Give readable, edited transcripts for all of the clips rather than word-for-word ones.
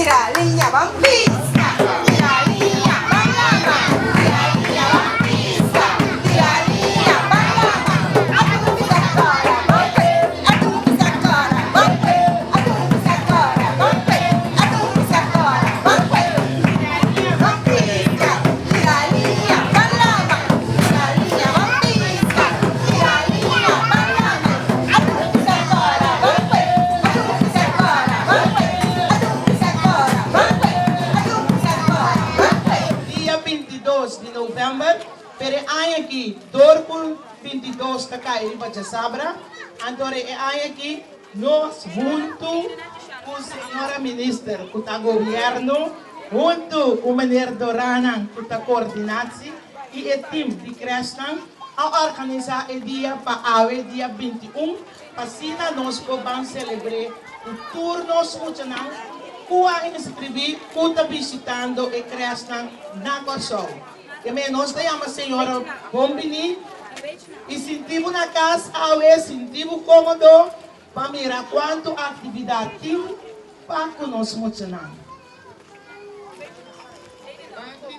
tiralinha bambisca, tiralinha balama, tiralinha bambisca, tiralinha balama. Atum pisacora, bambe, atum pisacora, bambe, atum pisacora, bambe, atum pisacora, bambe. Tiralinha bambisca, tiralinha balama, tiralinha bambisca, tiralinha balama. Atum pisacora, bambe, atum pisacora, bambe, atum pisacora, bambe, atum pisacora, bambe. Dia 22 de novembro, pere aqui, dorpo 22 da cair para Sabra, antore aqui, nós junto com a senhora ministra, com o governo, junto com o menino Dorana, com a coordenação, e o time de Crestan, a organizar o dia para o dia 21, para assim nós vamos celebrar o turno funcional. Kuha inscrevi, kuta visitando e Crestan na Corsol. E nós temos a senhora Bombini, e sentimos na casa, sentimos cômodo, para mirar quanto atividade tem para conosco funcionar.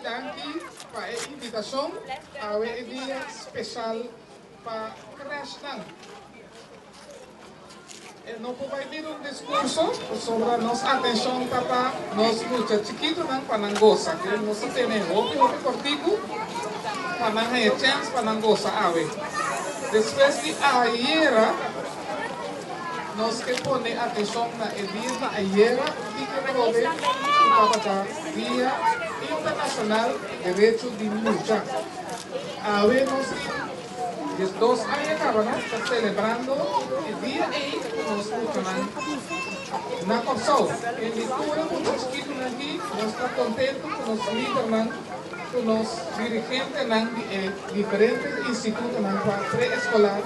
Danke para a invitação ao dia especial para Crestan. Não vou fazer discurso sobre a nossa atenção para nós muito chiquitos não para não gozar. Nós temos um cortico para não ter chance para não gozar. Depois de ayer, nós que põe atenção na dia da ayer e que resolve para o Dia Internacional de Direito de Mulher. Nós os 2 anos acabam celebrando o dia em que nós funcionamos na Corsol. Em leitura, nós aqui, nós estamos contentes com os líderes, com os dirigentes de diferentes institutos pré-escolar,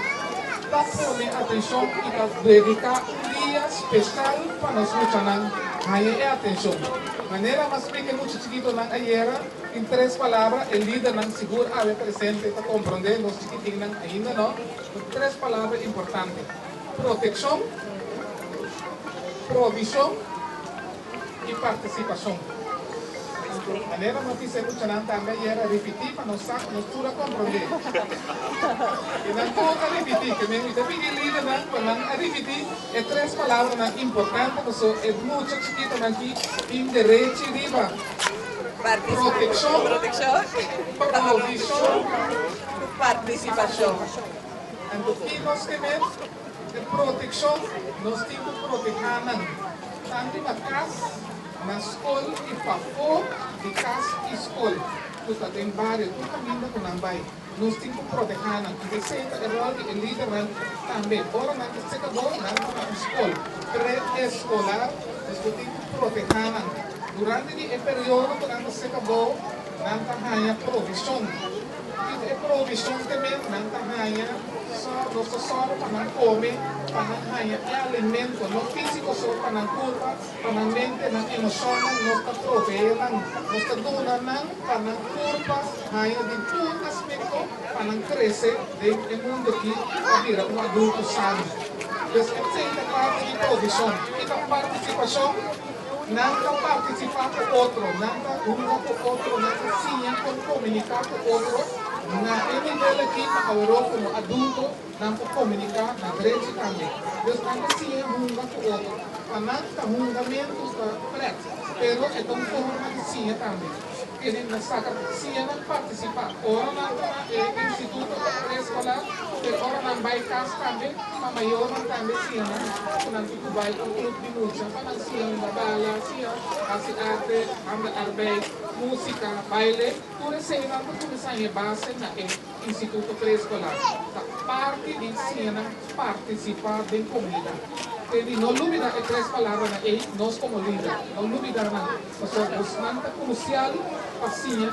para poner atenção e para dedicar dia especial para nós funcionar. Aí é atenção. De maneira mais pequena, muito chiquito ayer, em 3 palavras, o líder não seguro haver presente para compreender os chiquitinhos ainda não. 3 palavras importantes: proteção, provisão e participação. De maneira mais que se funcionando também era repetir para nós tudo compreender. E não toca repetir, que mesmo também o líder não repetir é 3 palavras importantes, porque é muito chiquito aqui, em direito de riba. Proteção, provisão, participação. Então, aqui nós temos a proteção, nós temos que proteger tanto na casa, na escola e para fora de casa e escola. Então, tem vários, tu caminha com não vai. Nós temos que proteger, porque sempre é rol de líder também. Ora, não se acabou na escola. Pré-escolar, nós temos que proteger. Durante o período que se acabou, não tem provisão. E a provisão também não tem só para não comer, para não ter alimento, não físico, só para não curva, para não mente, não emoção, não está provendo, não está dando, para não curva, de todo aspecto, para não crescer dentro do mundo aqui, para virar adulto sano. Então, essa é a parte de provisão. E a participação, não participar com outro, não com outro, não sim, comunicar com outro. Na nível aqui, na Europa, como adulto, não pode comunicar na direita também. Deus não sim, com outro. A não fundamento da prática, pero é tão forma de sim também. Ele não saca sim, não participar. Ora não é instituto pré-escolar, ora não vai casa também, mas maior também sim, não fica vai com clube de música, para não sim, na bala, sim, assim arte, arbeid, música, baile, tudo isso aí não começar em base na instituto pré-escolar. Parte de ensina participar da comunidade. Ele não duvida é 3 palavras aí, nós como líder, não duvida nada. Os manta comercial, assim, é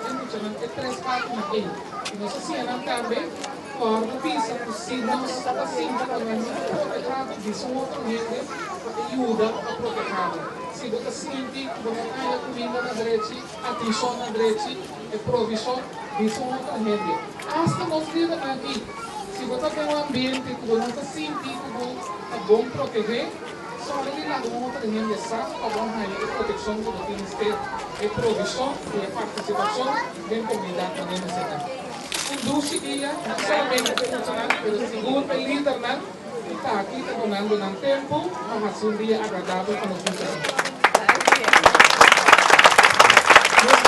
3 partes aí. E nós assim também, por pisa, se nós assim também proteger de sua outra gente, ajuda a proteger. Se você sente que você tem a comida na direita, atenção na direita, é provisão de sua outra gente. Hasta nós líder aqui. Se você tem um ambiente que você sente que é bom proteger, So, dali lang mo rin sa pagbahay ng proteksyon ko natin state e provisyon e partisipasyon ng komunidad na nila sila. Kung si iya, sa amin na pinunsanan, pero siguro may leader na, itakita ko nando ng tempo, mahasundi agradable ang magpunsanan.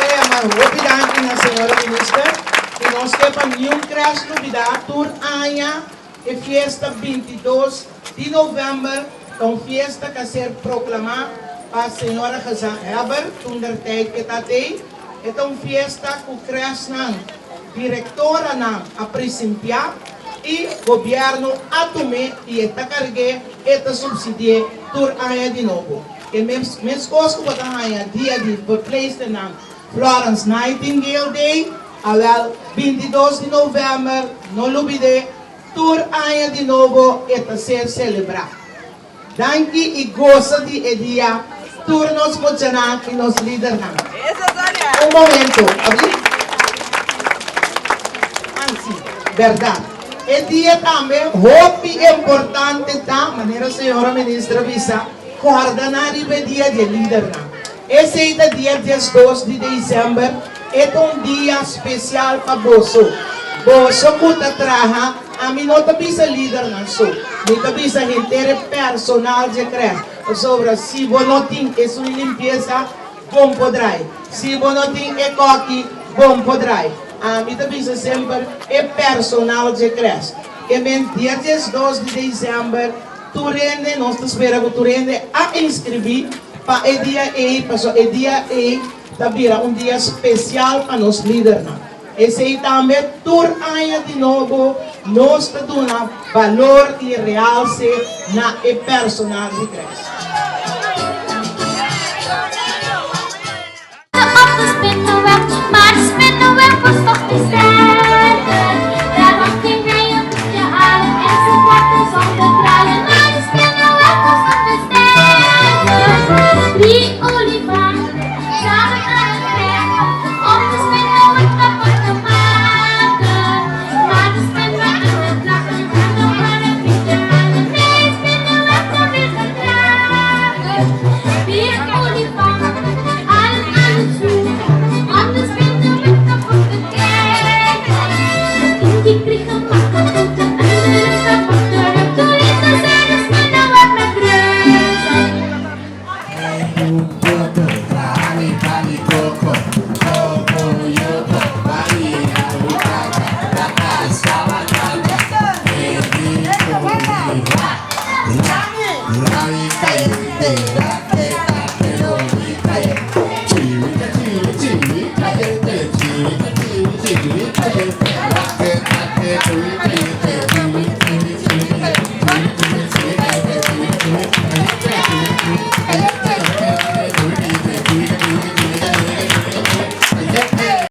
Kaya mahupidahan ko na, Senhora Minister, que nós temos um crash novidade, tur aña, e fiesta 22 de novembro, então fiesta que ser proclamada para a Senhora Heber, tunder tijd que está aí, então fiesta que crash não, diretora não, a principiar, e governo atume e está cargue, está subsidiar, tur aña de novo. E mesmo coisas que botam aña, dia de verpleegster não, Florence Nightingale Day, awel 22 de novembro, não olvide, tur aña de novo está ser celebrado. Danke e gosta de dia, tur nos motivar e nos líder não. Momento, abri? Anzi, verdade. E dia também, hope importante da maneira senhora ministra visa, coordenar o dia de líder não. Esse é o dia 12 de dezembro, é dia especial para você. Você que trabalha, a mim não bisa líder não sou. Não bisa inteiro personal de creche. Sobre se você não tem essa limpeza, bom podrai. Se você não tem ecoque, bom podrai. A mim bisa sempre é personal de creche. E dia 12 de dezembro, tu rende, nós te esperamos, tu rende a inscrever. Para o dia E, para o dia E, também dia especial para nós líderes. Esse aí também, tur aña de novo, nós damos valor e realce na personal de creche. Maar de spinnenweb was toch te sterker. Daarom ging hij een boekje aan en ze pakte zonder draaien. Maar de spinnenweb was toch te sterker. 3 olifanten samen aan het werk om de spinnenweb kapot te maken. Maar de spinnenweb aan het lachen en nog maar een beetje aan het nee, de spinnenweb nog weer gedragen. 4 olifanten, allen aan het zoeken. Anders vinden we kapot te kijken. Die kregen makkelijk op de andere kapot terug. Toen is de zijde spinnenweb met reuzen. Chiri,